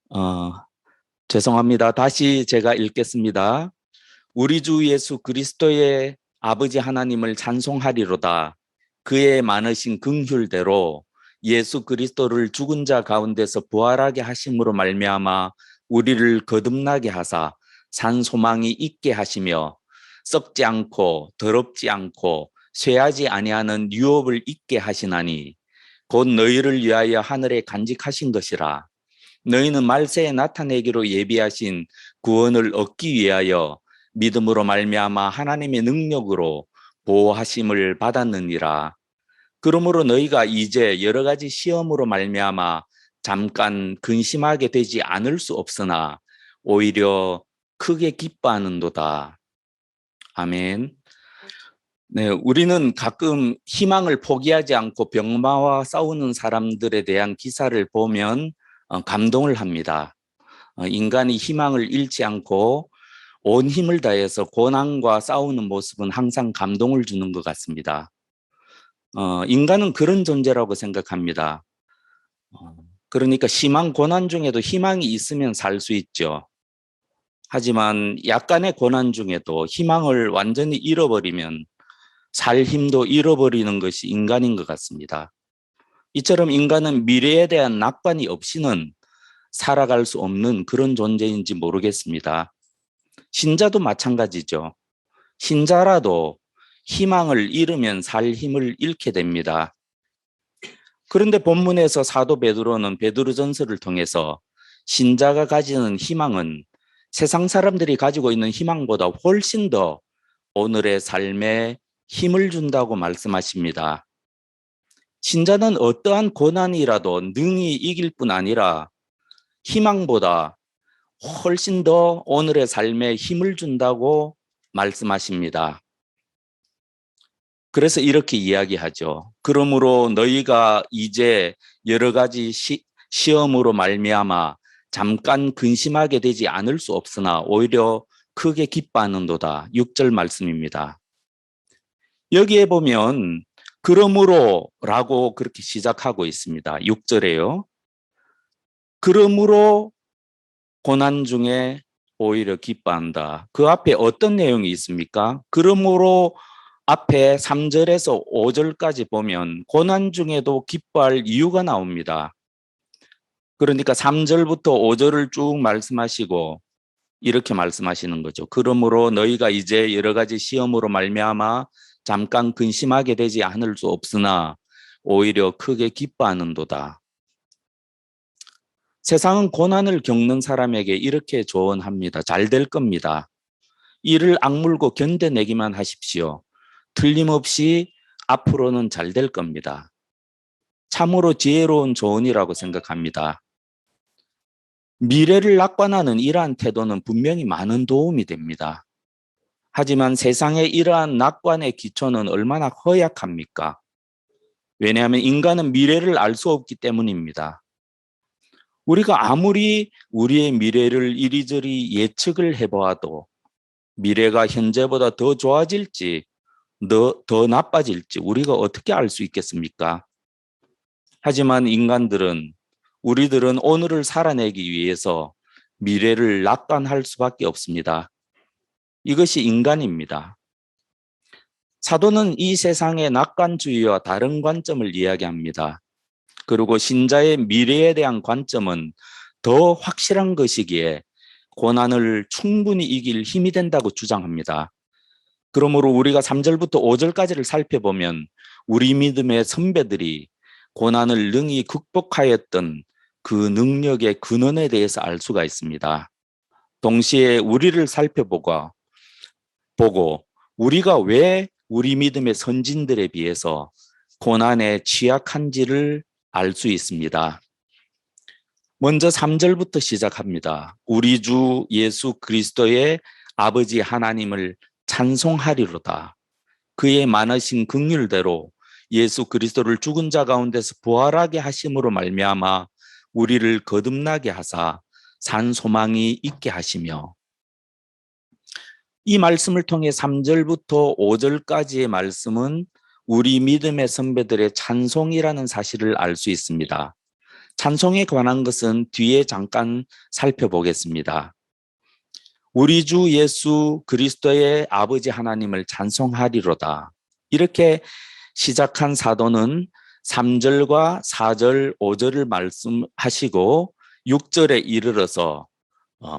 어, 죄송합니다. 다시 제가 읽겠습니다. 우리 주 예수 그리스도의 아버지 하나님을 찬송하리로다. 그의 많으신 긍휼대로 예수 그리스도를 죽은 자 가운데서 부활하게 하심으로 말미암아 우리를 거듭나게 하사 산 소망이 있게 하시며 썩지 않고 더럽지 않고 쇠하지 아니하는 유업을 있게 하시나니 곧 너희를 위하여 하늘에 간직하신 것이라. 너희는 말세에 나타내기로 예비하신 구원을 얻기 위하여 믿음으로 말미암아 하나님의 능력으로 보호하심을 받았느니라. 그러므로 너희가 이제 여러 가지 시험으로 말미암아 잠깐 근심하게 되지 않을 수 없으나 오히려 크게 기뻐하는도다. 아멘. 네, 우리는 가끔 희망을 포기하지 않고 병마와 싸우는 사람들에 대한 기사를 보면 감동을 합니다. 인간이 희망을 잃지 않고 온 힘을 다해서 고난과 싸우는 모습은 항상 감동을 주는 것 같습니다. 인간은 그런 존재라고 생각합니다. 그러니까 심한 고난 중에도 희망이 있으면 살 수 있죠. 하지만 약간의 고난 중에도 희망을 완전히 잃어버리면 살 힘도 잃어버리는 것이 인간인 것 같습니다. 이처럼 인간은 미래에 대한 낙관이 없이는 살아갈 수 없는 그런 존재인지 모르겠습니다. 신자도 마찬가지죠. 신자라도 희망을 잃으면 살 힘을 잃게 됩니다. 그런데 본문에서 사도 베드로는 베드로전서를 통해서 신자가 가지는 희망은 세상 사람들이 가지고 있는 희망보다 훨씬 더 오늘의 삶에 힘을 준다고 말씀하십니다. 신자는 어떠한 고난이라도 능히 이길 뿐 아니라 희망보다 훨씬 더 오늘의 삶에 힘을 준다고 말씀하십니다. 그래서 이렇게 이야기하죠. 그러므로 너희가 이제 여러 가지 시험으로 말미암아 잠깐 근심하게 되지 않을 수 없으나 오히려 크게 기뻐하는도다. 6절 말씀입니다. 여기에 보면 그러므로라고 그렇게 시작하고 있습니다. 6절에요. 그러므로 고난 중에 오히려 기뻐한다. 그 앞에 어떤 내용이 있습니까? 그러므로 앞에 3절에서 5절까지 보면 고난 중에도 기뻐할 이유가 나옵니다. 그러니까 3절부터 5절을 쭉 말씀하시고 이렇게 말씀하시는 거죠. 그러므로 너희가 이제 여러 가지 시험으로 말미암아 잠깐 근심하게 되지 않을 수 없으나 오히려 크게 기뻐하는도다. 세상은 고난을 겪는 사람에게 이렇게 조언합니다. 잘 될 겁니다. 이를 악물고 견뎌내기만 하십시오. 틀림없이 앞으로는 잘 될 겁니다. 참으로 지혜로운 조언이라고 생각합니다. 미래를 낙관하는 이러한 태도는 분명히 많은 도움이 됩니다. 하지만 세상의 이러한 낙관의 기초는 얼마나 허약합니까? 왜냐하면 인간은 미래를 알 수 없기 때문입니다. 우리가 아무리 우리의 미래를 이리저리 예측을 해보아도 미래가 현재보다 더 좋아질지 더 나빠질지 우리가 어떻게 알 수 있겠습니까? 하지만 우리들은 오늘을 살아내기 위해서 미래를 낙관할 수밖에 없습니다. 이것이 인간입니다. 사도는 이 세상의 낙관주의와 다른 관점을 이야기합니다. 그리고 신자의 미래에 대한 관점은 더 확실한 것이기에 고난을 충분히 이길 힘이 된다고 주장합니다. 그러므로 우리가 3절부터 5절까지를 살펴보면 우리 믿음의 선배들이 고난을 능히 극복하였던 그 능력의 근원에 대해서 알 수가 있습니다. 동시에 우리를 살펴보고 우리가 왜 우리 믿음의 선진들에 비해서 고난에 취약한지를 알 수 있습니다. 먼저 3절부터 시작합니다. 우리 주 예수 그리스도의 아버지 하나님을 찬송하리로다. 그의 많으신 긍휼대로 예수 그리스도를 죽은 자 가운데서 부활하게 하심으로 말미암아 우리를 거듭나게 하사 산 소망이 있게 하시며, 이 말씀을 통해 3절부터 5절까지의 말씀은 우리 믿음의 선배들의 찬송이라는 사실을 알 수 있습니다. 찬송에 관한 것은 뒤에 잠깐 살펴보겠습니다. 우리 주 예수 그리스도의 아버지 하나님을 찬송하리로다. 이렇게 시작한 사도는 3절과 4절, 5절을 말씀하시고 6절에 이르러서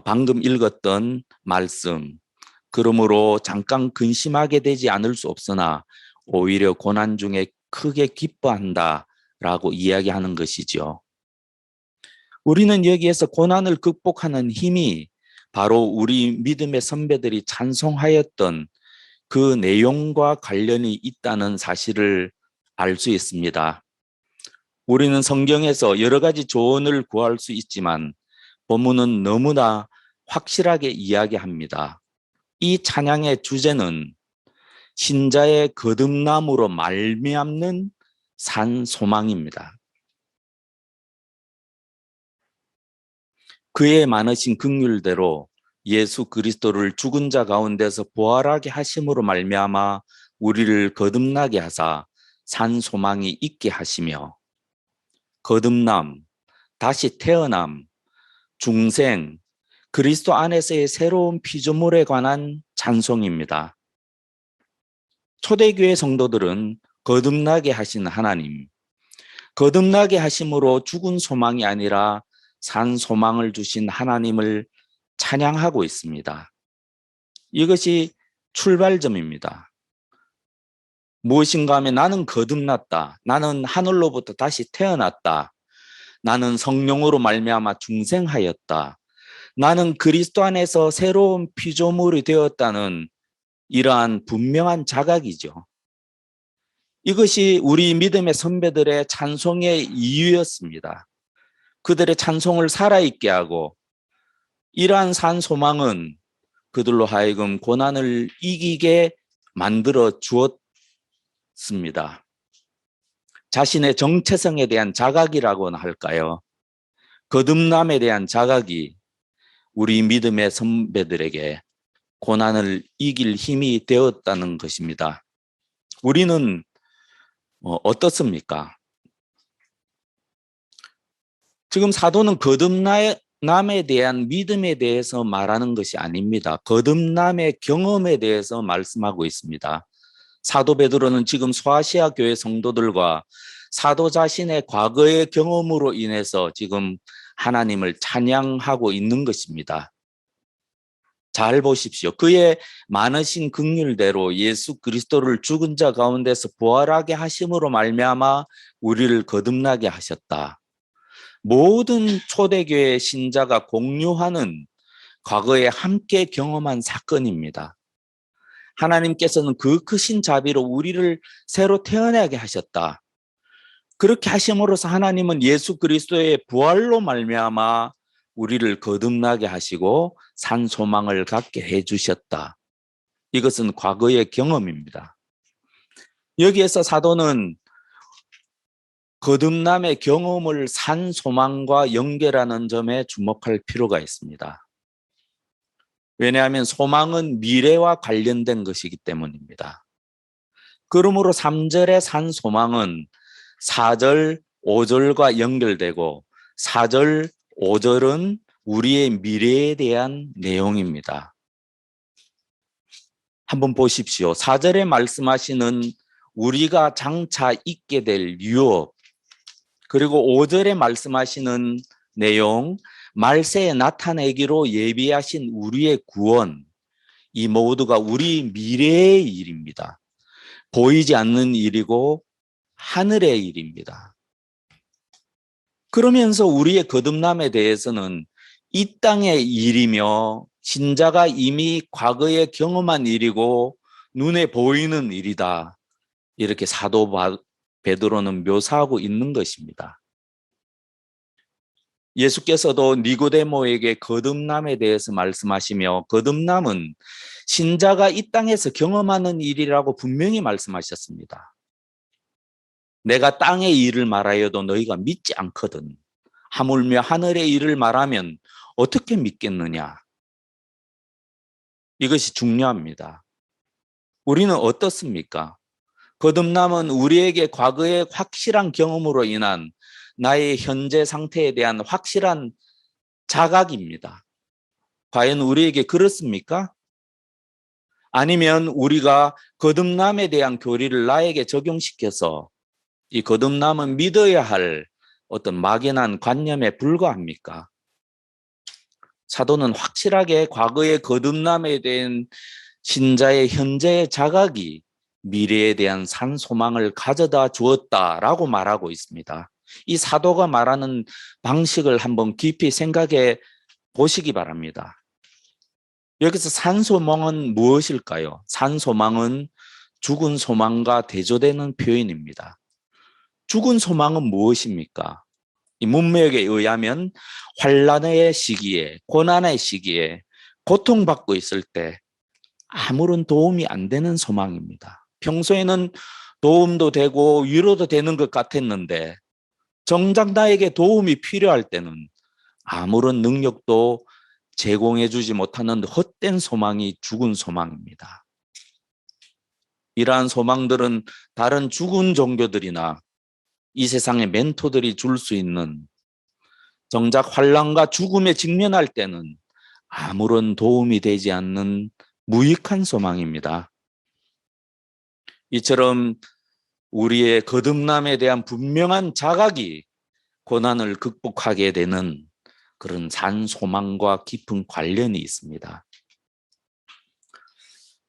방금 읽었던 말씀, 그러므로 잠깐 근심하게 되지 않을 수 없으나 오히려 고난 중에 크게 기뻐한다라고 이야기하는 것이죠. 우리는 여기에서 고난을 극복하는 힘이 바로 우리 믿음의 선배들이 찬송하였던 그 내용과 관련이 있다는 사실을 알 수 있습니다. 우리는 성경에서 여러 가지 조언을 구할 수 있지만 본문은 너무나 확실하게 이야기합니다. 이 찬양의 주제는 신자의 거듭남으로 말미암는 산 소망입니다. 그의 많으신 긍휼대로 예수 그리스도를 죽은 자 가운데서 부활하게 하심으로 말미암아 우리를 거듭나게 하사 산 소망이 있게 하시며, 거듭남, 다시 태어남, 중생, 그리스도 안에서의 새로운 피조물에 관한 찬송입니다. 초대교회 성도들은 거듭나게 하신 하나님, 거듭나게 하심으로 죽은 소망이 아니라 산 소망을 주신 하나님을 찬양하고 있습니다. 이것이 출발점입니다. 무엇인가 하면 나는 거듭났다. 나는 하늘로부터 다시 태어났다. 나는 성령으로 말미암아 중생하였다. 나는 그리스도 안에서 새로운 피조물이 되었다는 이러한 분명한 자각이죠. 이것이 우리 믿음의 선배들의 찬송의 이유였습니다. 그들의 찬송을 살아있게 하고, 이러한 산 소망은 그들로 하여금 고난을 이기게 만들어 주었습니다. 자신의 정체성에 대한 자각이라고나 할까요? 거듭남에 대한 자각이 우리 믿음의 선배들에게 고난을 이길 힘이 되었다는 것입니다. 우리는 어떻습니까? 지금 사도는 거듭남에 대한 믿음에 대해서 말하는 것이 아닙니다. 거듭남의 경험에 대해서 말씀하고 있습니다. 사도 베드로는 지금 소아시아 교회 성도들과 사도 자신의 과거의 경험으로 인해서 지금 하나님을 찬양하고 있는 것입니다. 잘 보십시오. 그의 많으신 긍휼대로 예수 그리스도를 죽은 자 가운데서 부활하게 하심으로 말미암아 우리를 거듭나게 하셨다. 모든 초대교회 신자가 공유하는 과거에 함께 경험한 사건입니다. 하나님께서는 그 크신 자비로 우리를 새로 태어나게 하셨다. 그렇게 하심으로써 하나님은 예수 그리스도의 부활로 말미암아 우리를 거듭나게 하시고 산 소망을 갖게 해주셨다. 이것은 과거의 경험입니다. 여기에서 사도는 거듭남의 경험을 산 소망과 연결하는 점에 주목할 필요가 있습니다. 왜냐하면 소망은 미래와 관련된 것이기 때문입니다. 그러므로 3절의 산 소망은 4절, 5절과 연결되고 4절, 5절은 우리의 미래에 대한 내용입니다. 한번 보십시오. 4절에 말씀하시는 우리가 장차 있게 될 유업, 그리고 5절에 말씀하시는 내용, 말세에 나타내기로 예비하신 우리의 구원, 이 모두가 우리 미래의 일입니다. 보이지 않는 일이고 하늘의 일입니다. 그러면서 우리의 거듭남에 대해서는 이 땅의 일이며 신자가 이미 과거에 경험한 일이고 눈에 보이는 일이다. 이렇게 사도 베드로는 묘사하고 있는 것입니다. 예수께서도 니고데모에게 거듭남에 대해서 말씀하시며 거듭남은 신자가 이 땅에서 경험하는 일이라고 분명히 말씀하셨습니다. 내가 땅의 일을 말하여도 너희가 믿지 않거든. 하물며 하늘의 일을 말하면 어떻게 믿겠느냐? 이것이 중요합니다. 우리는 어떻습니까? 거듭남은 우리에게 과거의 확실한 경험으로 인한 나의 현재 상태에 대한 확실한 자각입니다. 과연 우리에게 그렇습니까? 아니면 우리가 거듭남에 대한 교리를 나에게 적용시켜서 이 거듭남은 믿어야 할 어떤 막연한 관념에 불과합니까? 사도는 확실하게 과거의 거듭남에 대한 신자의 현재의 자각이 미래에 대한 산 소망을 가져다 주었다라고 말하고 있습니다. 이 사도가 말하는 방식을 한번 깊이 생각해 보시기 바랍니다. 여기서 산 소망은 무엇일까요? 산 소망은 죽은 소망과 대조되는 표현입니다. 죽은 소망은 무엇입니까? 이 문맥에 의하면 환난의 시기에, 고난의 시기에 고통받고 있을 때 아무런 도움이 안 되는 소망입니다. 평소에는 도움도 되고 위로도 되는 것 같았는데 정작 나에게 도움이 필요할 때는 아무런 능력도 제공해 주지 못하는 헛된 소망이 죽은 소망입니다. 이러한 소망들은 다른 죽은 종교들이나 이 세상의 멘토들이 줄 수 있는 정작 환난과 죽음에 직면할 때는 아무런 도움이 되지 않는 무익한 소망입니다. 이처럼 우리의 거듭남에 대한 분명한 자각이 고난을 극복하게 되는 그런 산 소망과 깊은 관련이 있습니다.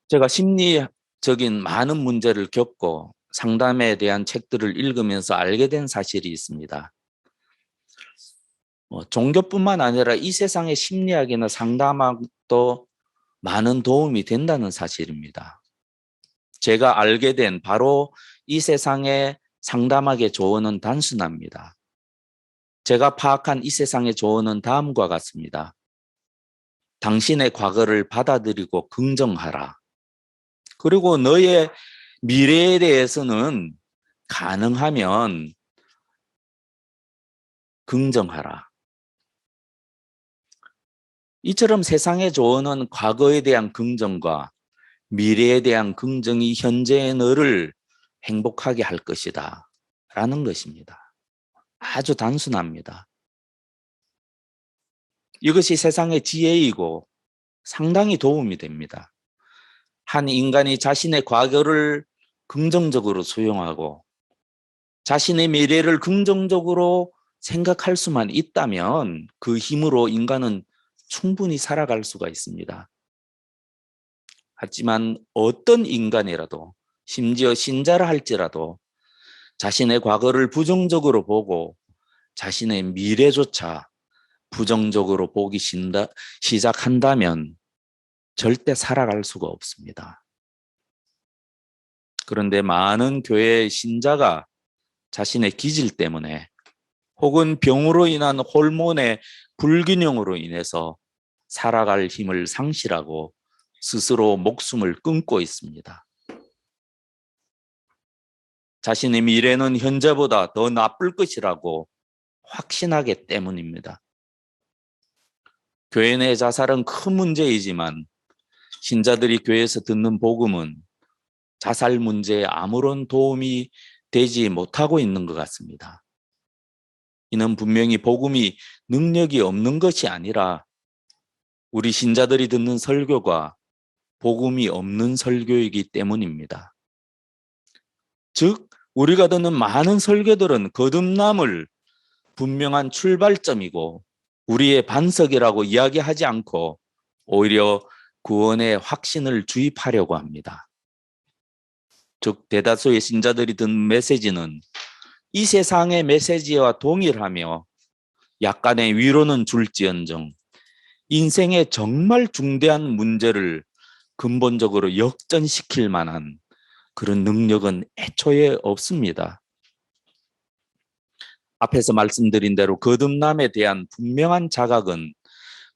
제가 심리적인 많은 문제를 겪고 상담에 대한 책들을 읽으면서 알게 된 사실이 있습니다. 종교뿐만 아니라 이 세상의 심리학이나 상담학도 많은 도움이 된다는 사실입니다. 제가 알게 된 바로 이 세상의 상담학의 조언은 단순합니다. 제가 파악한 이 세상의 조언은 다음과 같습니다. 당신의 과거를 받아들이고 긍정하라. 그리고 너의 미래에 대해서는 가능하면 긍정하라. 이처럼 세상의 조언은 과거에 대한 긍정과 미래에 대한 긍정이 현재의 너를 행복하게 할 것이다 라는 것입니다. 아주 단순합니다. 이것이 세상의 지혜이고 상당히 도움이 됩니다. 한 인간이 자신의 과거를 긍정적으로 수용하고 자신의 미래를 긍정적으로 생각할 수만 있다면 그 힘으로 인간은 충분히 살아갈 수가 있습니다. 하지만 어떤 인간이라도 심지어 신자라 할지라도 자신의 과거를 부정적으로 보고 자신의 미래조차 부정적으로 보기 시작한다면 절대 살아갈 수가 없습니다. 그런데 많은 교회의 신자가 자신의 기질 때문에 혹은 병으로 인한 호르몬의 불균형으로 인해서 살아갈 힘을 상실하고 스스로 목숨을 끊고 있습니다. 자신의 미래는 현재보다 더 나쁠 것이라고 확신하기 때문입니다. 교회 내 자살은 큰 문제이지만 신자들이 교회에서 듣는 복음은 자살 문제에 아무런 도움이 되지 못하고 있는 것 같습니다. 이는 분명히 복음이 능력이 없는 것이 아니라 우리 신자들이 듣는 설교가 복음이 없는 설교이기 때문입니다. 즉, 우리가 듣는 많은 설교들은 거듭남을 분명한 출발점이고 우리의 반석이라고 이야기하지 않고 오히려 구원의 확신을 주입하려고 합니다. 즉, 대다수의 신자들이 듣는 메시지는 이 세상의 메시지와 동일하며 약간의 위로는 줄지언정 인생의 정말 중대한 문제를 근본적으로 역전시킬 만한 그런 능력은 애초에 없습니다. 앞에서 말씀드린 대로 거듭남에 대한 분명한 자각은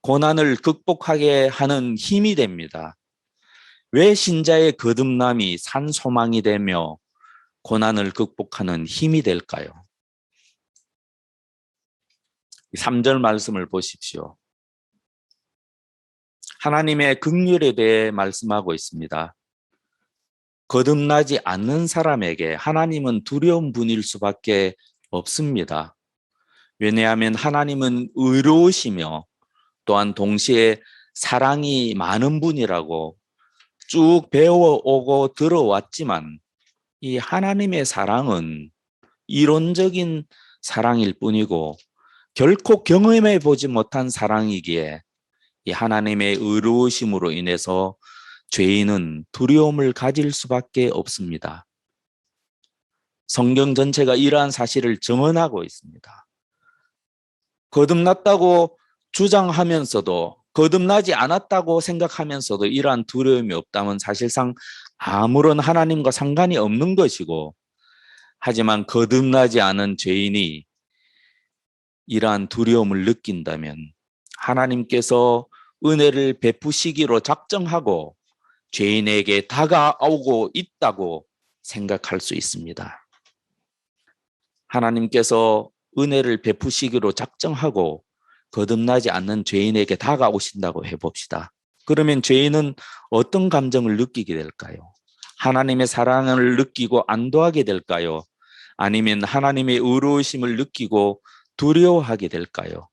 고난을 극복하게 하는 힘이 됩니다. 왜 신자의 거듭남이 산 소망이 되며 고난을 극복하는 힘이 될까요? 3절 말씀을 보십시오. 하나님의 긍휼에 대해 말씀하고 있습니다. 거듭나지 않는 사람에게 하나님은 두려운 분일 수밖에 없습니다. 왜냐하면 하나님은 의로우시며 또한 동시에 사랑이 많은 분이라고 쭉 배워오고 들어왔지만 이 하나님의 사랑은 이론적인 사랑일 뿐이고 결코 경험해 보지 못한 사랑이기에 이 하나님의 의로우심으로 인해서 죄인은 두려움을 가질 수밖에 없습니다. 성경 전체가 이러한 사실을 증언하고 있습니다. 거듭났다고 주장하면서도 거듭나지 않았다고 생각하면서도 이러한 두려움이 없다면 사실상 아무런 하나님과 상관이 없는 것이고, 하지만 거듭나지 않은 죄인이 이러한 두려움을 느낀다면 하나님께서 은혜를 베푸시기로 작정하고 죄인에게 다가오고 있다고 생각할 수 있습니다. 하나님께서 은혜를 베푸시기로 작정하고 거듭나지 않는 죄인에게 다가오신다고 해봅시다. 그러면 죄인은 어떤 감정을 느끼게 될까요? 하나님의 사랑을 느끼고 안도하게 될까요? 아니면 하나님의 의로우심을 느끼고 두려워하게 될까요?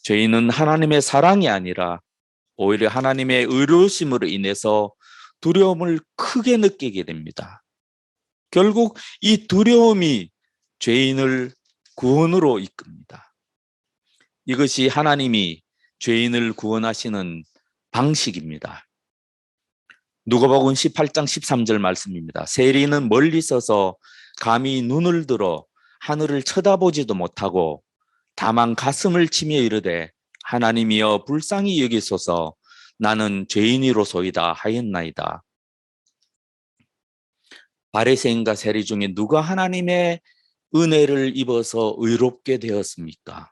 죄인은 하나님의 사랑이 아니라 오히려 하나님의 의로우심으로 인해서 두려움을 크게 느끼게 됩니다. 결국 이 두려움이 죄인을 구원으로 이끕니다. 이것이 하나님이 죄인을 구원하시는 방식입니다. 누가복음 18장 13절 말씀입니다. 세리는 멀리 서서 감히 눈을 들어 하늘을 쳐다보지도 못하고 다만 가슴을 치며 이르되 하나님이여 불쌍히 여기소서 나는 죄인이로소이다 하였나이다. 바리새인과 세리 중에 누가 하나님의 은혜를 입어서 의롭게 되었습니까?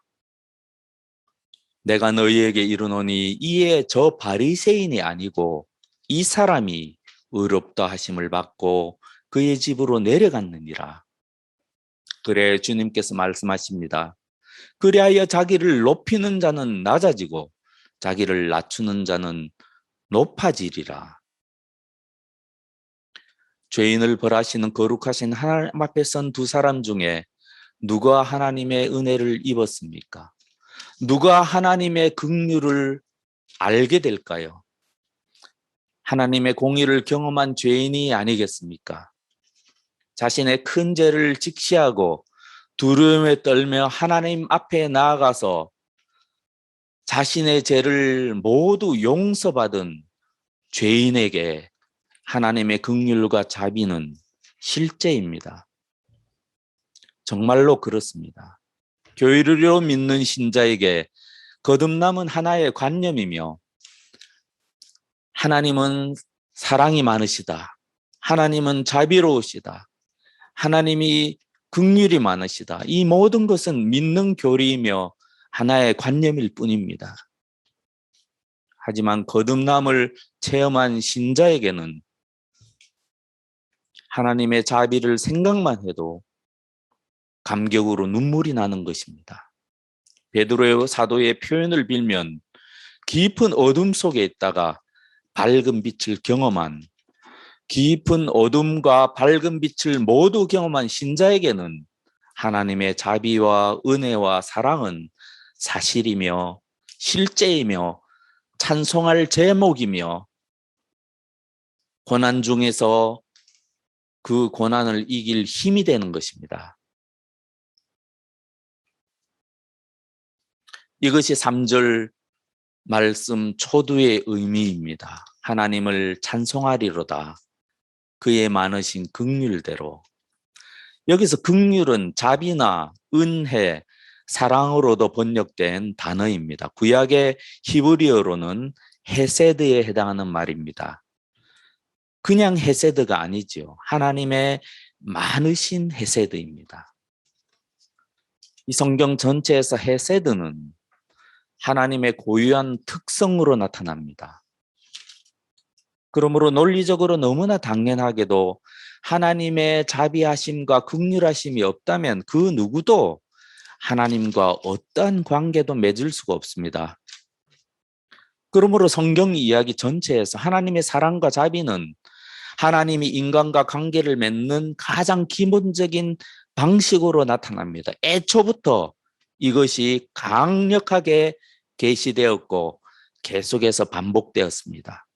내가 너희에게 이르노니 이에 저 바리새인이 아니고 이 사람이 의롭다 하심을 받고 그의 집으로 내려갔느니라. 그래 주님께서 말씀하십니다. 그리하여 자기를 높이는 자는 낮아지고 자기를 낮추는 자는 높아지리라. 죄인을 벌하시는 거룩하신 하나님 앞에 선 두 사람 중에 누가 하나님의 은혜를 입었습니까? 누가 하나님의 긍휼을 알게 될까요? 하나님의 공의를 경험한 죄인이 아니겠습니까? 자신의 큰 죄를 직시하고 두려움에 떨며 하나님 앞에 나아가서 자신의 죄를 모두 용서받은 죄인에게 하나님의 긍휼과 자비는 실제입니다. 정말로 그렇습니다. 교회를 믿는 신자에게 거듭남은 하나의 관념이며 하나님은 사랑이 많으시다. 하나님은 자비로우시다. 하나님이 긍휼이 많으시다. 이 모든 것은 믿는 교리이며 하나의 관념일 뿐입니다. 하지만 거듭남을 체험한 신자에게는 하나님의 자비를 생각만 해도 감격으로 눈물이 나는 것입니다. 베드로의 사도의 표현을 빌면 깊은 어둠 속에 있다가 밝은 빛을 경험한, 깊은 어둠과 밝은 빛을 모두 경험한 신자에게는 하나님의 자비와 은혜와 사랑은 사실이며 실제이며 찬송할 제목이며 고난 중에서 그 고난을 이길 힘이 되는 것입니다. 이것이 3절 말씀 초두의 의미입니다. 하나님을 찬송하리로다. 그의 많으신 긍휼대로. 여기서 긍휼은 자비나 은혜, 사랑으로도 번역된 단어입니다. 구약의 히브리어로는 헤세드에 해당하는 말입니다. 그냥 헤세드가 아니죠. 하나님의 많으신 헤세드입니다. 이 성경 전체에서 헤세드는 하나님의 고유한 특성으로 나타납니다. 그러므로 논리적으로 너무나 당연하게도 하나님의 자비하심과 긍휼하심이 없다면 그 누구도 하나님과 어떠한 관계도 맺을 수가 없습니다. 그러므로 성경 이야기 전체에서 하나님의 사랑과 자비는 하나님이 인간과 관계를 맺는 가장 기본적인 방식으로 나타납니다. 애초부터 이것이 강력하게 계시되었고 계속해서 반복되었습니다.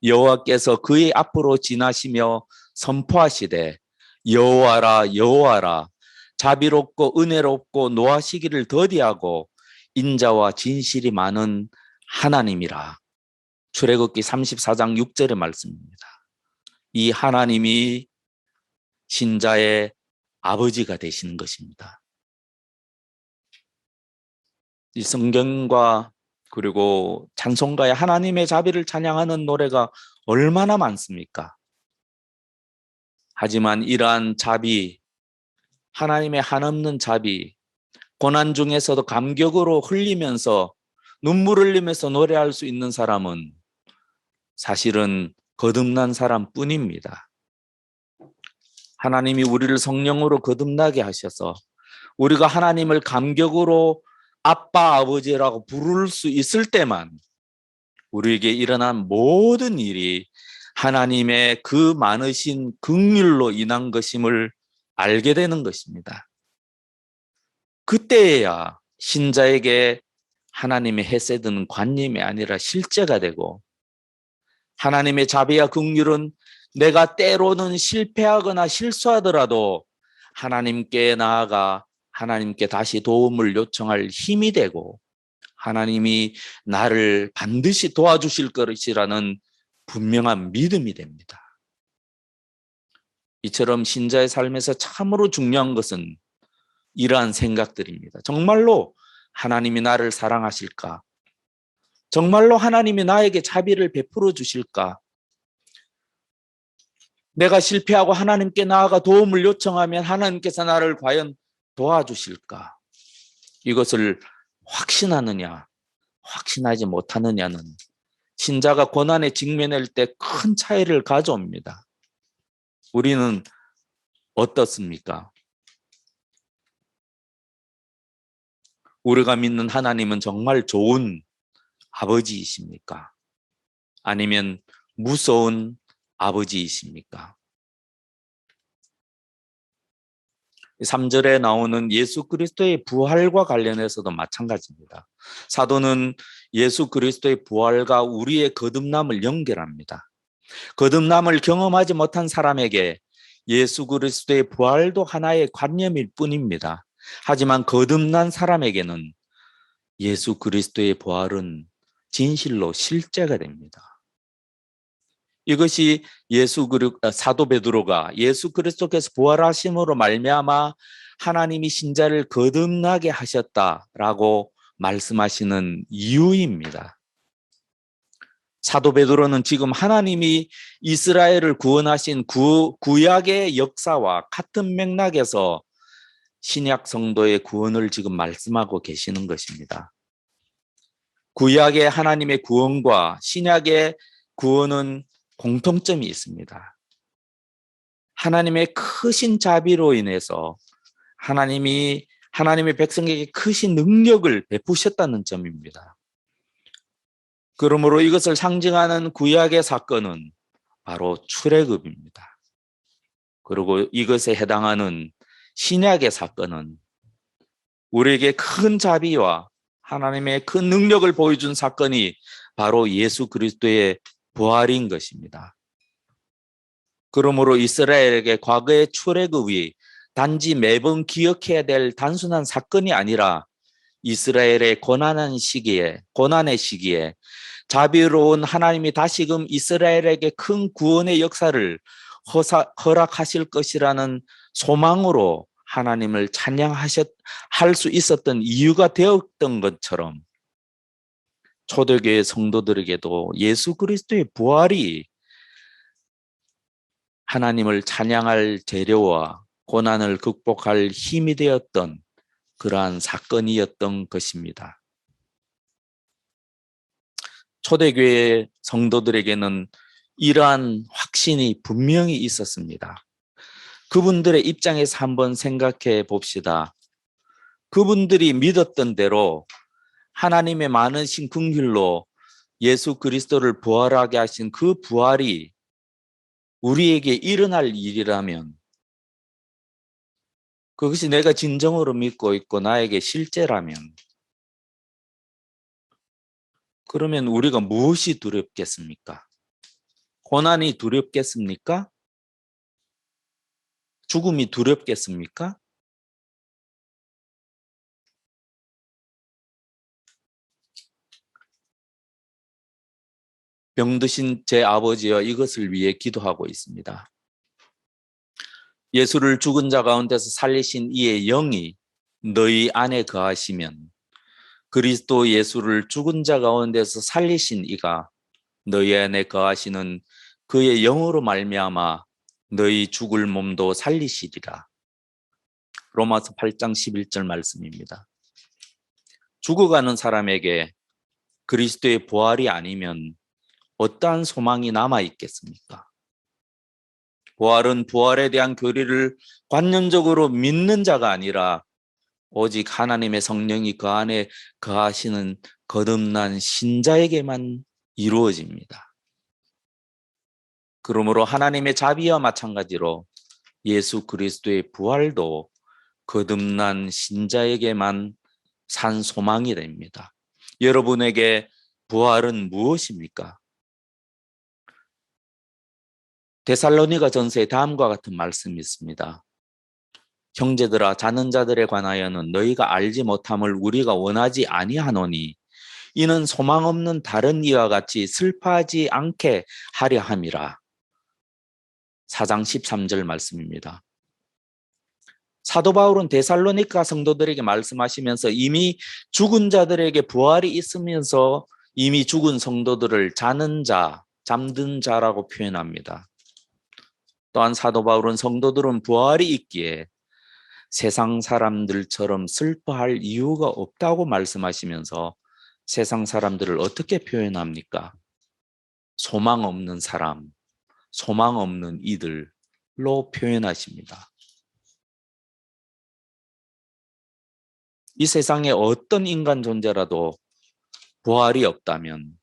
여호와께서 그의 앞으로 지나시며 선포하시되 여호와라 여호와라 자비롭고 은혜롭고 노하시기를 더디하고 인자와 진실이 많은 하나님이라. 출애굽기 34장 6절의 말씀입니다. 이 하나님이 신자의 아버지가 되시는 것입니다. 이 성경과 그리고 찬송가에 하나님의 자비를 찬양하는 노래가 얼마나 많습니까? 하지만 이러한 자비, 하나님의 한없는 자비, 고난 중에서도 감격으로 흘리면서 눈물 흘리면서 노래할 수 있는 사람은 사실은 거듭난 사람뿐입니다. 하나님이 우리를 성령으로 거듭나게 하셔서 우리가 하나님을 감격으로 아빠, 아버지라고 부를 수 있을 때만 우리에게 일어난 모든 일이 하나님의 그 많으신 긍휼로 인한 것임을 알게 되는 것입니다. 그때야 신자에게 하나님의 헤세드는 관념이 아니라 실제가 되고 하나님의 자비와 긍휼은 내가 때로는 실패하거나 실수하더라도 하나님께 나아가 하나님께 다시 도움을 요청할 힘이 되고 하나님이 나를 반드시 도와주실 것이라는 분명한 믿음이 됩니다. 이처럼 신자의 삶에서 참으로 중요한 것은 이러한 생각들입니다. 정말로 하나님이 나를 사랑하실까? 정말로 하나님이 나에게 자비를 베풀어 주실까? 내가 실패하고 하나님께 나아가 도움을 요청하면 하나님께서 나를 과연 도와주실까? 이것을 확신하느냐, 확신하지 못하느냐는 신자가 고난에 직면할 때 큰 차이를 가져옵니다. 우리는 어떻습니까? 우리가 믿는 하나님은 정말 좋은 아버지이십니까? 아니면 무서운 아버지이십니까? 3절에 나오는 예수 그리스도의 부활과 관련해서도 마찬가지입니다. 사도는 예수 그리스도의 부활과 우리의 거듭남을 연결합니다. 거듭남을 경험하지 못한 사람에게 예수 그리스도의 부활도 하나의 관념일 뿐입니다. 하지만 거듭난 사람에게는 예수 그리스도의 부활은 진실로 실제가 됩니다. 이것이 사도 베드로가 예수 그리스도께서 부활하심으로 말미암아 하나님이 신자를 거듭나게 하셨다라고 말씀하시는 이유입니다. 사도 베드로는 지금 하나님이 이스라엘을 구원하신 구약의 역사와 같은 맥락에서 신약 성도의 구원을 지금 말씀하고 계시는 것입니다. 구약의 하나님의 구원과 신약의 구원은 공통점이 있습니다. 하나님의 크신 자비로 인해서 하나님의 백성에게 크신 능력을 베푸셨다는 점입니다. 그러므로 이것을 상징하는 구약의 사건은 바로 출애굽입니다. 그리고 이것에 해당하는 신약의 사건은 우리에게 큰 자비와 하나님의 큰 능력을 보여준 사건이 바로 예수 그리스도의 부활인 것입니다. 그러므로 이스라엘에게 과거의 출애굽이 단지 매번 기억해야 될 단순한 사건이 아니라 이스라엘의 고난의 시기에 자비로운 하나님이 다시금 이스라엘에게 큰 구원의 역사를 허락하실 것이라는 소망으로 하나님을 찬양할 수 있었던 이유가 되었던 것처럼 초대교회 성도들에게도 예수 그리스도의 부활이 하나님을 찬양할 재료와 고난을 극복할 힘이 되었던 그러한 사건이었던 것입니다. 초대교회 성도들에게는 이러한 확신이 분명히 있었습니다. 그분들의 입장에서 한번 생각해 봅시다. 그분들이 믿었던 대로 하나님의 많으신 긍휼로 예수 그리스도를 부활하게 하신 그 부활이 우리에게 일어날 일이라면 그것이 내가 진정으로 믿고 있고 나에게 실제라면 그러면 우리가 무엇이 두렵겠습니까? 고난이 두렵겠습니까? 죽음이 두렵겠습니까? 병드신 제 아버지여 이것을 위해 기도하고 있습니다. 예수를 죽은 자 가운데서 살리신 이의 영이 너희 안에 거하시면 그리스도 예수를 죽은 자 가운데서 살리신 이가 너희 안에 거하시는 그의 영으로 말미암아 너희 죽을 몸도 살리시리라. 로마서 8장 11절 말씀입니다. 죽어가는 사람에게 그리스도의 부활이 아니면 어떠한 소망이 남아 있겠습니까? 부활은 부활에 대한 교리를 관념적으로 믿는 자가 아니라 오직 하나님의 성령이 그 안에 거하시는 거듭난 신자에게만 이루어집니다. 그러므로 하나님의 자비와 마찬가지로 예수 그리스도의 부활도 거듭난 신자에게만 산 소망이 됩니다. 여러분에게 부활은 무엇입니까? 데살로니가 전서에 다음과 같은 말씀이 있습니다. 형제들아 자는 자들에 관하여는 너희가 알지 못함을 우리가 원하지 아니하노니 이는 소망 없는 다른 이와 같이 슬퍼하지 않게 하려 함이라. 4장 13절 말씀입니다. 사도 바울은 데살로니가 성도들에게 말씀하시면서 이미 죽은 자들에게 부활이 있으면서 이미 죽은 성도들을 자는 자, 잠든 자라고 표현합니다. 또한 사도 바울은 성도들은 부활이 있기에 세상 사람들처럼 슬퍼할 이유가 없다고 말씀하시면서 세상 사람들을 어떻게 표현합니까? 소망 없는 사람, 소망 없는 이들로 표현하십니다. 이 세상에 어떤 인간 존재라도 부활이 없다면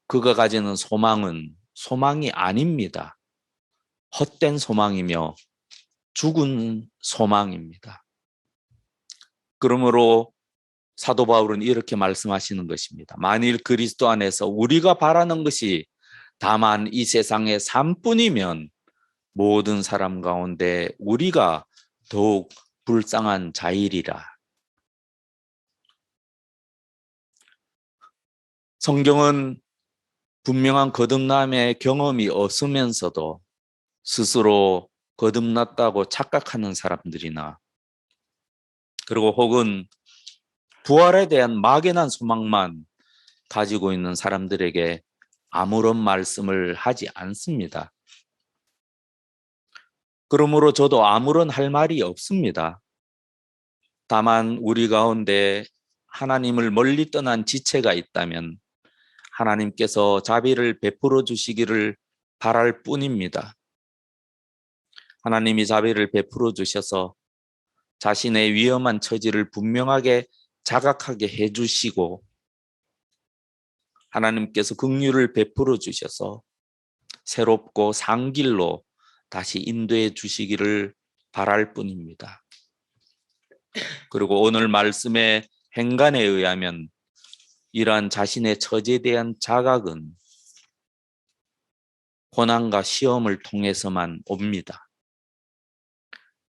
그가 가지는 소망은 소망이 아닙니다. 헛된 소망이며 죽은 소망입니다. 그러므로 사도 바울은 이렇게 말씀하시는 것입니다. 만일 그리스도 안에서 우리가 바라는 것이 다만 이 세상의 삶뿐이면 모든 사람 가운데 우리가 더욱 불쌍한 자이리라. 성경은 분명한 거듭남의 경험이 없으면서도 스스로 거듭났다고 착각하는 사람들이나 그리고 혹은 부활에 대한 막연한 소망만 가지고 있는 사람들에게 아무런 말씀을 하지 않습니다. 그러므로 저도 아무런 할 말이 없습니다. 다만 우리 가운데 하나님을 멀리 떠난 지체가 있다면 하나님께서 자비를 베풀어 주시기를 바랄 뿐입니다. 하나님이 자비를 베풀어 주셔서 자신의 위험한 처지를 분명하게 자각하게 해주시고 하나님께서 긍휼을 베풀어 주셔서 새롭고 산 길로 다시 인도해 주시기를 바랄 뿐입니다. 그리고 오늘 말씀의 행간에 의하면 이러한 자신의 처지에 대한 자각은 고난과 시험을 통해서만 옵니다.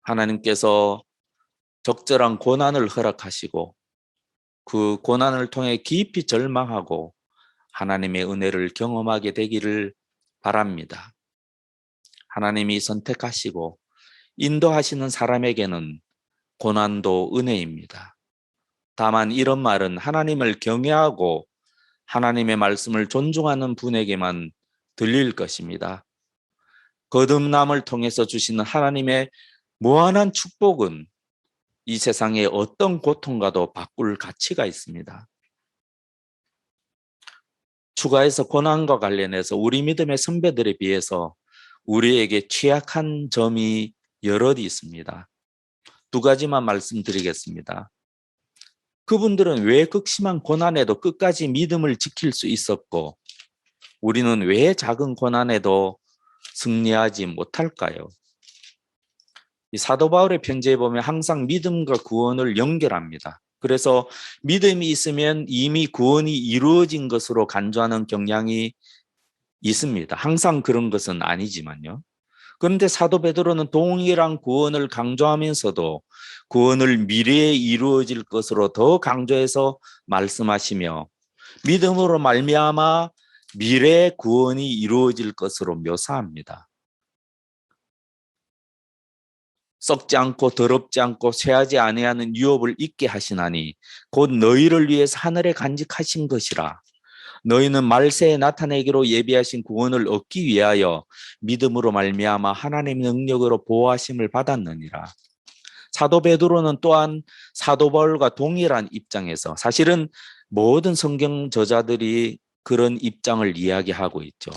하나님께서 적절한 고난을 허락하시고 그 고난을 통해 깊이 절망하고 하나님의 은혜를 경험하게 되기를 바랍니다. 하나님이 선택하시고 인도하시는 사람에게는 고난도 은혜입니다. 다만 이런 말은 하나님을 경외하고 하나님의 말씀을 존중하는 분에게만 들릴 것입니다. 거듭남을 통해서 주시는 하나님의 무한한 축복은 이 세상의 어떤 고통과도 바꿀 가치가 있습니다. 추가해서 고난과 관련해서 우리 믿음의 선배들에 비해서 우리에게 취약한 점이 여럿 있습니다. 두 가지만 말씀드리겠습니다. 그분들은 왜 극심한 고난에도 끝까지 믿음을 지킬 수 있었고 우리는 왜 작은 고난에도 승리하지 못할까요? 이 사도 바울의 편지에 보면 항상 믿음과 구원을 연결합니다. 그래서 믿음이 있으면 이미 구원이 이루어진 것으로 간주하는 경향이 있습니다. 항상 그런 것은 아니지만요. 그런데 사도 베드로는 동일한 구원을 강조하면서도 구원을 미래에 이루어질 것으로 더 강조해서 말씀하시며 믿음으로 말미암아 미래의 구원이 이루어질 것으로 묘사합니다. 썩지 않고 더럽지 않고 쇠하지 아니하는 유업을 잊게 하시나니 곧 너희를 위해서 하늘에 간직하신 것이라. 너희는 말세에 나타내기로 예비하신 구원을 얻기 위하여 믿음으로 말미암아 하나님의 능력으로 보호하심을 받았느니라. 사도 베드로는 또한 사도 바울과 동일한 입장에서 사실은 모든 성경 저자들이 그런 입장을 이야기하고 있죠.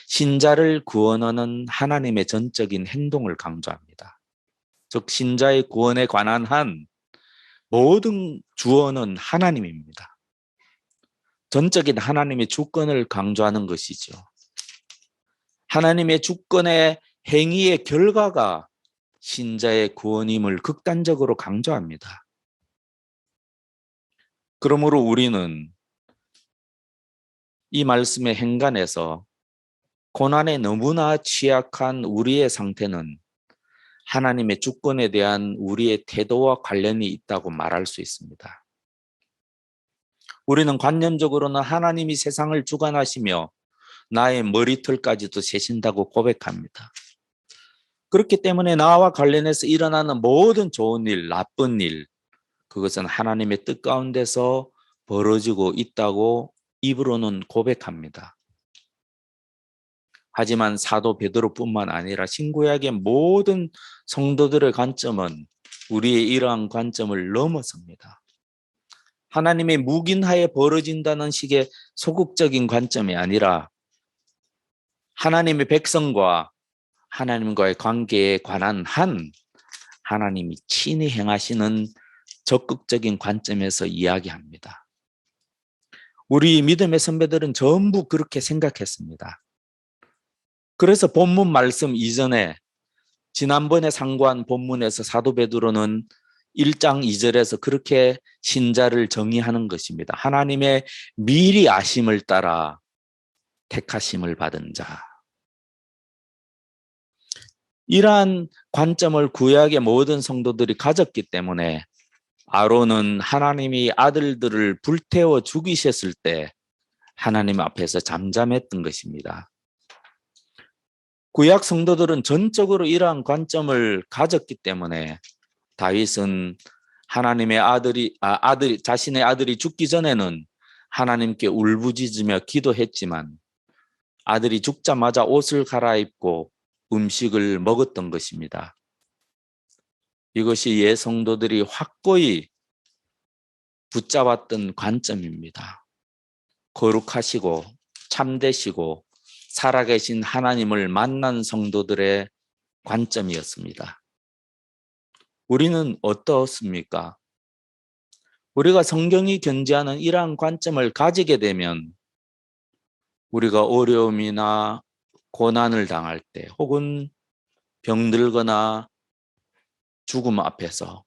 신자를 구원하는 하나님의 전적인 행동을 강조합니다. 즉 신자의 구원에 관한 한 모든 주어는 하나님입니다. 전적인 하나님의 주권을 강조하는 것이죠. 하나님의 주권의 행위의 결과가 신자의 구원임을 극단적으로 강조합니다. 그러므로 우리는 이 말씀의 행간에서 고난에 너무나 취약한 우리의 상태는 하나님의 주권에 대한 우리의 태도와 관련이 있다고 말할 수 있습니다. 우리는 관념적으로는 하나님이 세상을 주관하시며 나의 머리털까지도 세신다고 고백합니다. 그렇기 때문에 나와 관련해서 일어나는 모든 좋은 일, 나쁜 일, 그것은 하나님의 뜻 가운데서 벌어지고 있다고 입으로는 고백합니다. 하지만 사도 베드로뿐만 아니라 신구약의 모든 성도들의 관점은 우리의 이러한 관점을 넘어섭니다. 하나님의 묵인하에 벌어진다는 식의 소극적인 관점이 아니라 하나님의 백성과 하나님과의 관계에 관한 한 하나님이 친히 행하시는 적극적인 관점에서 이야기합니다. 우리 믿음의 선배들은 전부 그렇게 생각했습니다. 그래서 본문 말씀 이전에 지난번에 상고한 본문에서 사도 베드로는 1장 2절에서 그렇게 신자를 정의하는 것입니다. 하나님의 미리 아심을 따라 택하심을 받은 자. 이러한 관점을 구약의 모든 성도들이 가졌기 때문에 아론은 하나님이 아들들을 불태워 죽이셨을 때 하나님 앞에서 잠잠했던 것입니다. 구약 성도들은 전적으로 이러한 관점을 가졌기 때문에 다윗은 하나님의 자신의 아들이 죽기 전에는 하나님께 울부짖으며 기도했지만 아들이 죽자마자 옷을 갈아입고 음식을 먹었던 것입니다. 이것이 옛 성도들이 확고히 붙잡았던 관점입니다. 거룩하시고 참되시고 살아계신 하나님을 만난 성도들의 관점이었습니다. 우리는 어떻습니까? 우리가 성경이 견지하는 이러한 관점을 가지게 되면 우리가 어려움이나 고난을 당할 때 혹은 병들거나 죽음 앞에서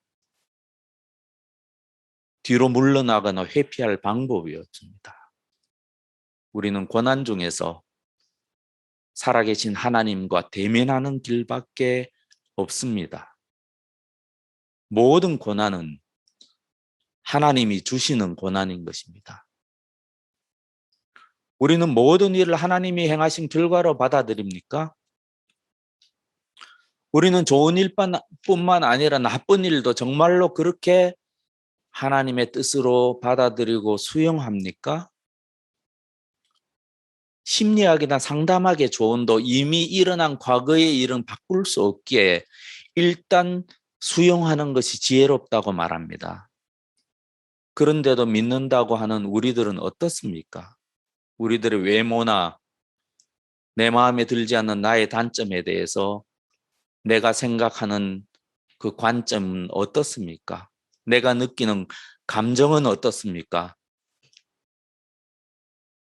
뒤로 물러나거나 회피할 방법이 없습니다. 우리는 고난 중에서 살아계신 하나님과 대면하는 길밖에 없습니다. 모든 고난은 하나님이 주시는 고난인 것입니다. 우리는 모든 일을 하나님이 행하신 결과로 받아들입니까? 우리는 좋은 일뿐만 아니라 나쁜 일도 정말로 그렇게 하나님의 뜻으로 받아들이고 수용합니까? 심리학이나 상담학의 조언도 이미 일어난 과거의 일은 바꿀 수 없기에 일단 수용하는 것이 지혜롭다고 말합니다. 그런데도 믿는다고 하는 우리들은 어떻습니까? 우리들의 외모나 내 마음에 들지 않는 나의 단점에 대해서 내가 생각하는 그 관점은 어떻습니까? 내가 느끼는 감정은 어떻습니까?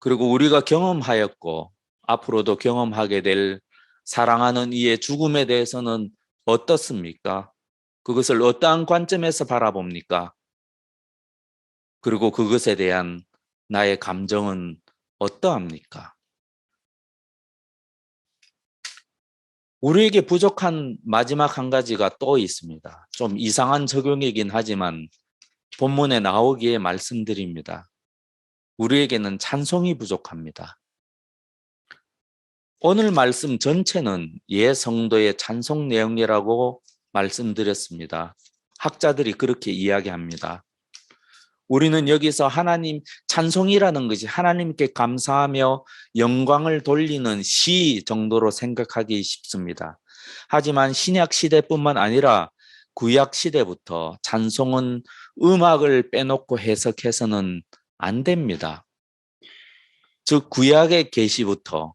그리고 우리가 경험하였고 앞으로도 경험하게 될 사랑하는 이의 죽음에 대해서는 어떻습니까? 그것을 어떠한 관점에서 바라봅니까? 그리고 그것에 대한 나의 감정은 어떠합니까? 우리에게 부족한 마지막 한 가지가 또 있습니다. 좀 이상한 적용이긴 하지만 본문에 나오기에 말씀드립니다. 우리에게는 찬송이 부족합니다. 오늘 말씀 전체는 성도의 찬송 내용이라고 말씀드렸습니다. 학자들이 그렇게 이야기합니다. 우리는 여기서 하나님 찬송이라는 것이 하나님께 감사하며 영광을 돌리는 시 정도로 생각하기 쉽습니다. 하지만 신약 시대뿐만 아니라 구약 시대부터 찬송은 음악을 빼놓고 해석해서는 안 됩니다. 즉 구약의 계시부터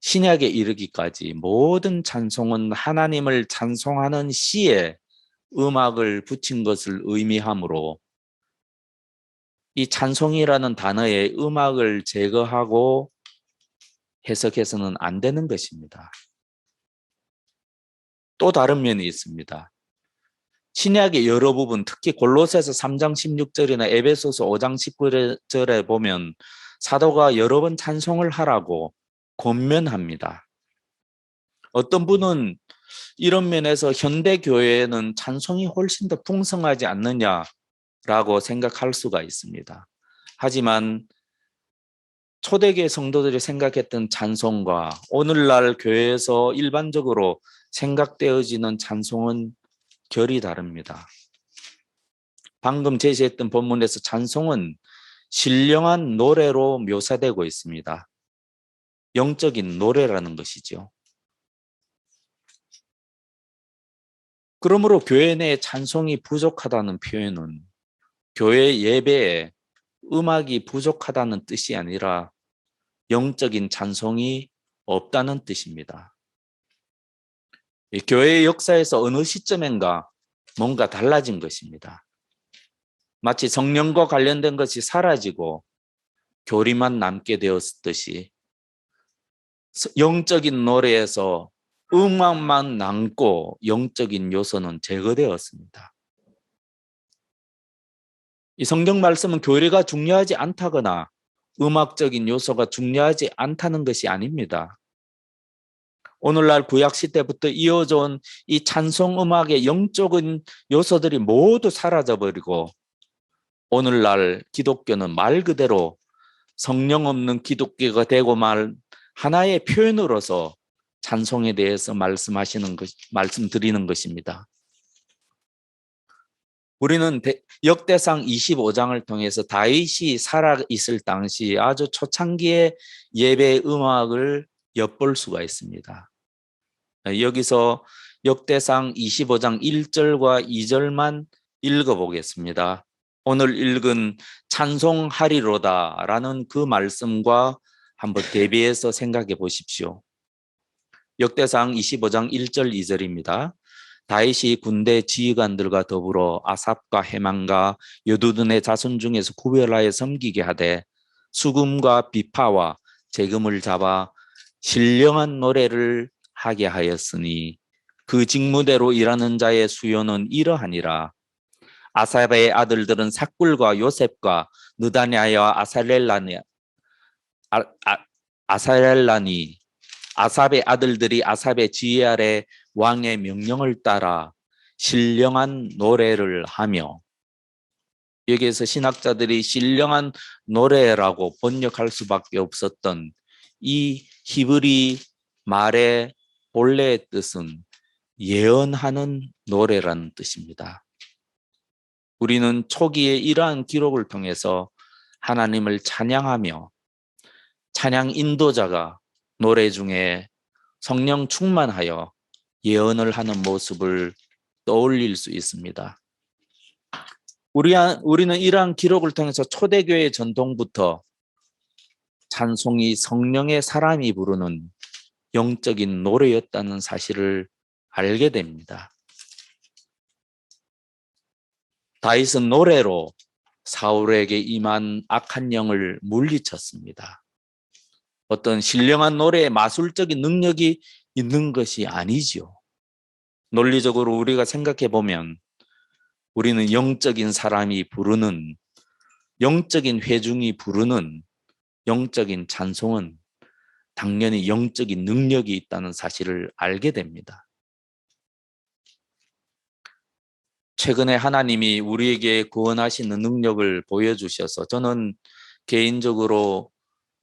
신약에 이르기까지 모든 찬송은 하나님을 찬송하는 시에 음악을 붙인 것을 의미하므로 이 찬송이라는 단어의 음악을 제거하고 해석해서는 안 되는 것입니다. 또 다른 면이 있습니다. 신약의 여러 부분, 특히 골로새서 3장 16절이나 에베소서 5장 19절에 보면 사도가 여러 번 찬송을 하라고 권면합니다. 어떤 분은 이런 면에서 현대 교회에는 찬송이 훨씬 더 풍성하지 않느냐라고 생각할 수가 있습니다. 하지만 초대교회 성도들이 생각했던 찬송과 오늘날 교회에서 일반적으로 생각되어지는 찬송은 결이 다릅니다. 방금 제시했던 본문에서 찬송은 신령한 노래로 묘사되고 있습니다. 영적인 노래라는 것이죠. 그러므로 교회 내에 찬송이 부족하다는 표현은 교회 예배에 음악이 부족하다는 뜻이 아니라 영적인 찬송이 없다는 뜻입니다. 교회의 역사에서 어느 시점인가 뭔가 달라진 것입니다. 마치 성령과 관련된 것이 사라지고 교리만 남게 되었듯이 영적인 노래에서 음악만 남고 영적인 요소는 제거되었습니다. 이 성경 말씀은 교리가 중요하지 않다거나 음악적인 요소가 중요하지 않다는 것이 아닙니다. 오늘날 구약시대부터 이어져 온 이 찬송 음악의 영적인 요소들이 모두 사라져버리고 오늘날 기독교는 말 그대로 성령 없는 기독교가 되고 말 하나의 표현으로서 찬송에 대해서 말씀드리는 것입니다. 우리는 역대상 25장을 통해서 다윗이 살아있을 당시 아주 초창기의 예배 음악을 엿볼 수가 있습니다. 여기서 역대상 25장 1절과 2절만 읽어보겠습니다. 오늘 읽은 찬송하리로다라는 그 말씀과 한번 대비해서 생각해 보십시오. 역대상 25장 1절 2절입니다. 다윗이 군대 지휘관들과 더불어 아삽과 헤만과 여두둔의 자손 중에서 구별하여 섬기게 하되 수금과 비파와 재금을 잡아 신령한 노래를 하게 하였으니 그 직무대로 일하는 자의 수요는 이러하니라. 아삽의 아들들은 삭굴과 요셉과 느다냐와 아사렐라니 아삽의 아들들이 아삽의 지휘 아래 왕의 명령을 따라 신령한 노래를 하며, 여기에서 신학자들이 신령한 노래라고 번역할 수밖에 없었던 이 히브리 말의 본래의 뜻은 예언하는 노래라는 뜻입니다. 우리는 초기에 이러한 기록을 통해서 하나님을 찬양하며 찬양 인도자가 노래 중에 성령 충만하여 예언을 하는 모습을 떠올릴 수 있습니다. 우리는 이러한 기록을 통해서 초대교회 전통부터 찬송이 성령의 사람이 부르는 영적인 노래였다는 사실을 알게 됩니다. 다윗은 노래로 사울에게 임한 악한 영을 물리쳤습니다. 어떤 신령한 노래의 마술적인 능력이 있는 것이 아니지요. 논리적으로 우리가 생각해 보면 우리는 영적인 사람이 부르는, 영적인 회중이 부르는 영적인 찬송은 당연히 영적인 능력이 있다는 사실을 알게 됩니다. 최근에 하나님이 우리에게 구원하시는 능력을 보여주셔서 저는 개인적으로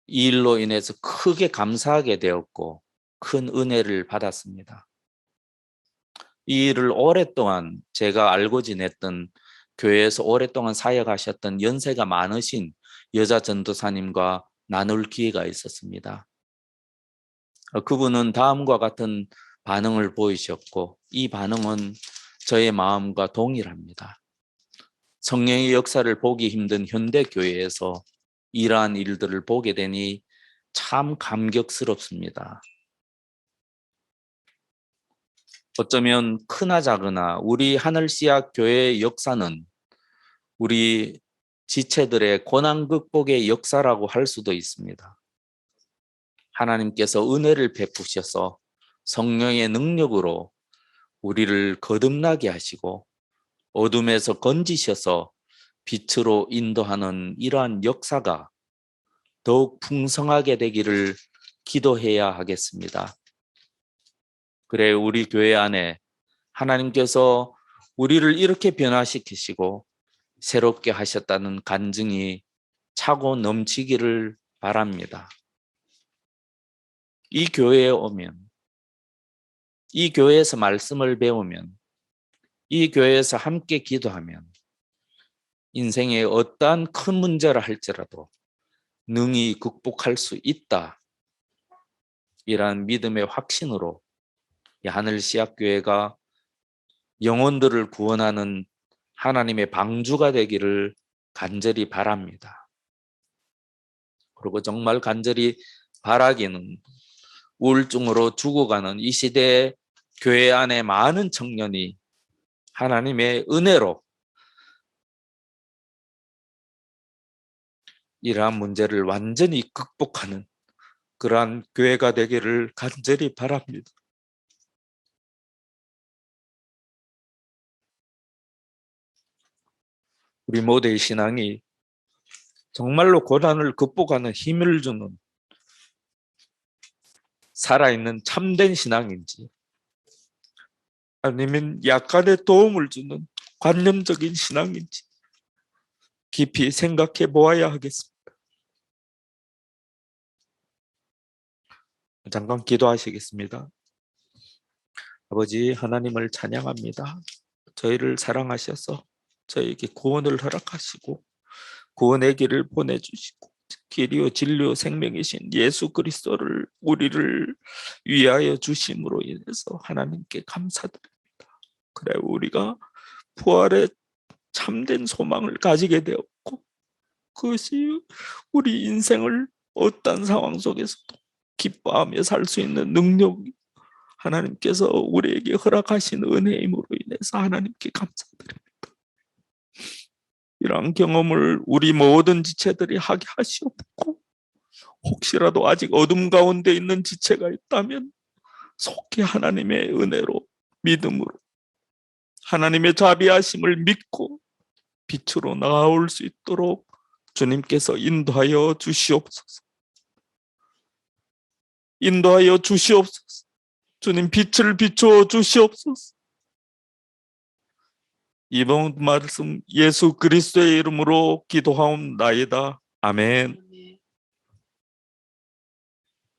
이 일로 인해서 크게 감사하게 되었고 큰 은혜를 받았습니다. 이 일을 오랫동안 제가 알고 지냈던 교회에서 오랫동안 사역하셨던 연세가 많으신 여자 전도사님과 나눌 기회가 있었습니다. 그분은 다음과 같은 반응을 보이셨고 이 반응은 저의 마음과 동일합니다. 성령의 역사를 보기 힘든 현대 교회에서 이러한 일들을 보게 되니 참 감격스럽습니다. 어쩌면 크나 작으나 우리 하늘씨앗 교회의 역사는 우리 지체들의 고난 극복의 역사라고 할 수도 있습니다. 하나님께서 은혜를 베푸셔서 성령의 능력으로 우리를 거듭나게 하시고 어둠에서 건지셔서 빛으로 인도하는 이러한 역사가 더욱 풍성하게 되기를 기도해야 하겠습니다. 그래 우리 교회 안에 하나님께서 우리를 이렇게 변화시키시고 새롭게 하셨다는 간증이 차고 넘치기를 바랍니다. 이 교회에 오면, 이 교회에서 말씀을 배우면, 이 교회에서 함께 기도하면 인생에 어떠한 큰 문제라 할지라도 능히 극복할 수 있다. 이러한 믿음의 확신으로 하늘씨앗교회가 영혼들을 구원하는 하나님의 방주가 되기를 간절히 바랍니다. 그리고 정말 간절히 바라기는 우울증으로 죽어가는 이 시대에 교회 안에 많은 청년이 하나님의 은혜로 이러한 문제를 완전히 극복하는 그러한 교회가 되기를 간절히 바랍니다. 우리 모두의 신앙이 정말로 고난을 극복하는 힘을 주는 살아있는 참된 신앙인지 아니면 약간의 도움을 주는 관념적인 신앙인지 깊이 생각해 보아야 하겠습니다. 잠깐 기도하시겠습니다. 아버지 하나님을 찬양합니다. 저희를 사랑하셔서 저에게 구원을 허락하시고 구원의 길을 보내주시고 길이요 진리요 생명이신 예수 그리스도를 우리를 위하여 주심으로 인해서 하나님께 감사드립니다. 그래 우리가 부활의 참된 소망을 가지게 되었고 그것이 우리 인생을 어떤 상황 속에서도 기뻐하며 살 수 있는 능력이 하나님께서 우리에게 허락하신 은혜임으로 인해서 하나님께 감사드립니다. 이러한 경험을 우리 모든 지체들이 하게 하시옵고 혹시라도 아직 어둠 가운데 있는 지체가 있다면 속히 하나님의 은혜로 믿음으로 하나님의 자비하심을 믿고 빛으로 나아올 수 있도록 주님께서 인도하여 주시옵소서. 인도하여 주시옵소서. 주님 빛을 비추어 주시옵소서. 이번 말씀 예수 그리스도의 이름으로 기도하옵나이다. 아멘.